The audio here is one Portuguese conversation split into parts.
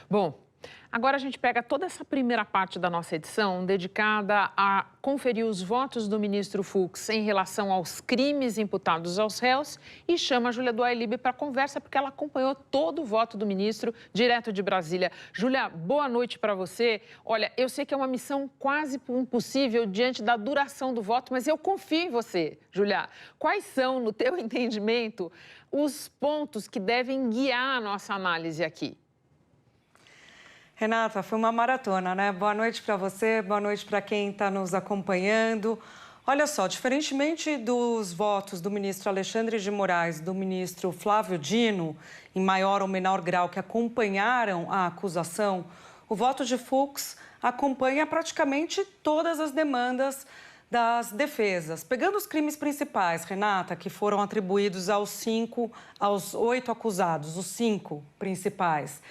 Bom, agora a gente pega toda essa primeira parte da nossa edição dedicada a conferir os votos do ministro Fux em relação aos crimes imputados aos réus e chama a Júlia do Ailib para conversa porque ela acompanhou todo o voto do ministro direto de Brasília. Júlia, boa noite para você. Olha, eu sei que é uma missão quase impossível diante da duração do voto, mas eu confio em você, Júlia. Quais são, no teu entendimento, os pontos que devem guiar a nossa análise aqui? Renata, foi uma maratona, né? Boa noite para você, boa noite para quem está nos acompanhando. Olha só, diferentemente dos votos do ministro Alexandre de Moraes, do ministro Flávio Dino, em maior ou menor grau, que acompanharam a acusação, o voto de Fux acompanha praticamente todas as demandas das defesas. Pegando os crimes principais, Renata, que foram atribuídos aos 8 acusados, os 5 principais.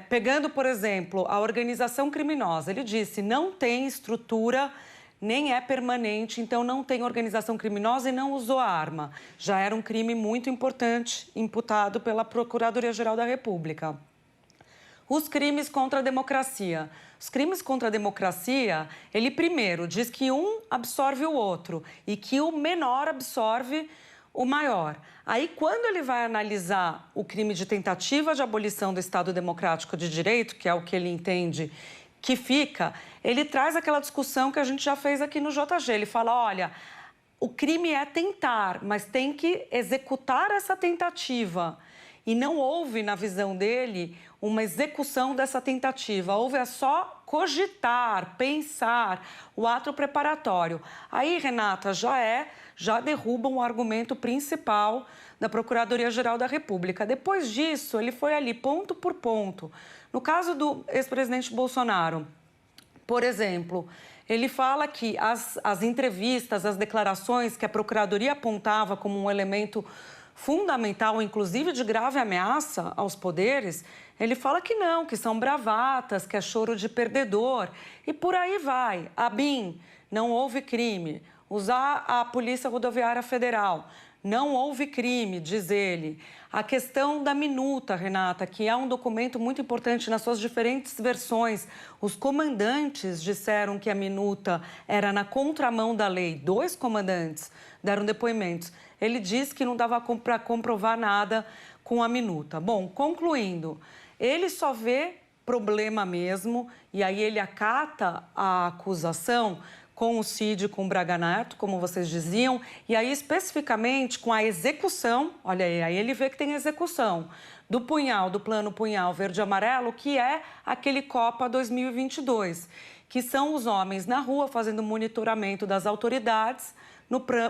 Pegando, por exemplo, a organização criminosa, ele disse não tem estrutura, nem é permanente, então não tem organização criminosa e não usou a arma. Já era um crime muito importante, imputado pela Procuradoria-Geral da República. Os crimes contra a democracia. Os crimes contra a democracia, ele primeiro diz que um absorve o outro e que o menor absorve o maior. Aí, quando ele vai analisar o crime de tentativa de abolição do Estado Democrático de Direito, que é o que ele entende que fica, ele traz aquela discussão que a gente já fez aqui no JG. Ele fala, olha, o crime é tentar, mas tem que executar essa tentativa. E não houve, na visão dele, uma execução dessa tentativa. Houve só cogitar, pensar, o ato preparatório. Aí, Renata, já derrubam o argumento principal da Procuradoria-Geral da República. Depois disso, ele foi ali ponto por ponto. No caso do ex-presidente Bolsonaro, por exemplo, ele fala que as entrevistas, as declarações que a Procuradoria apontava como um elemento fundamental, inclusive de grave ameaça aos poderes, ele fala que não, que são bravatas, que é choro de perdedor. E por aí vai. ABIN, não houve crime. Usar a Polícia Rodoviária Federal, não houve crime, diz ele. A questão da minuta, Renata, que é um documento muito importante nas suas diferentes versões. Os comandantes disseram que a minuta era na contramão da lei. 2 comandantes deram depoimentos. Ele diz que não dava para comprovar nada com a minuta. Bom, concluindo, ele só vê problema mesmo e aí ele acata a acusação com o Cid, com o Braga Neto, como vocês diziam, e aí especificamente com a execução, olha aí ele vê que tem execução, do punhal, do plano punhal verde e amarelo, que é aquele Copa 2022, que são os homens na rua fazendo monitoramento das autoridades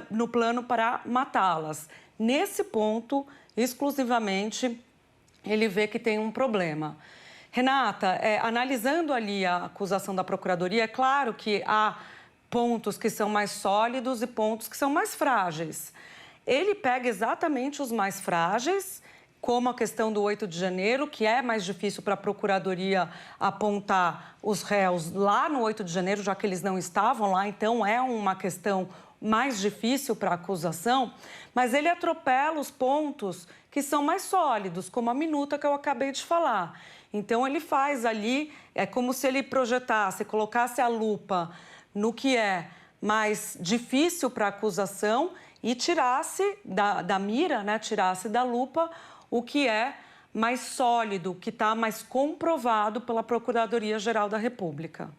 no plano para matá-las. Nesse ponto, exclusivamente, ele vê que tem um problema. Renata, analisando ali a acusação da Procuradoria, é claro que há pontos que são mais sólidos e pontos que são mais frágeis. Ele pega exatamente os mais frágeis, como a questão do 8 de janeiro, que é mais difícil para a Procuradoria apontar os réus lá no 8 de janeiro, já que eles não estavam lá, então é uma questão mais difícil para a acusação, mas ele atropela os pontos que são mais sólidos, como a minuta que eu acabei de falar. Então, ele faz ali, é como se ele projetasse, colocasse a lupa no que é mais difícil para a acusação e tirasse da mira, né, tirasse da lupa o que é mais sólido, que está mais comprovado pela Procuradoria-Geral da República.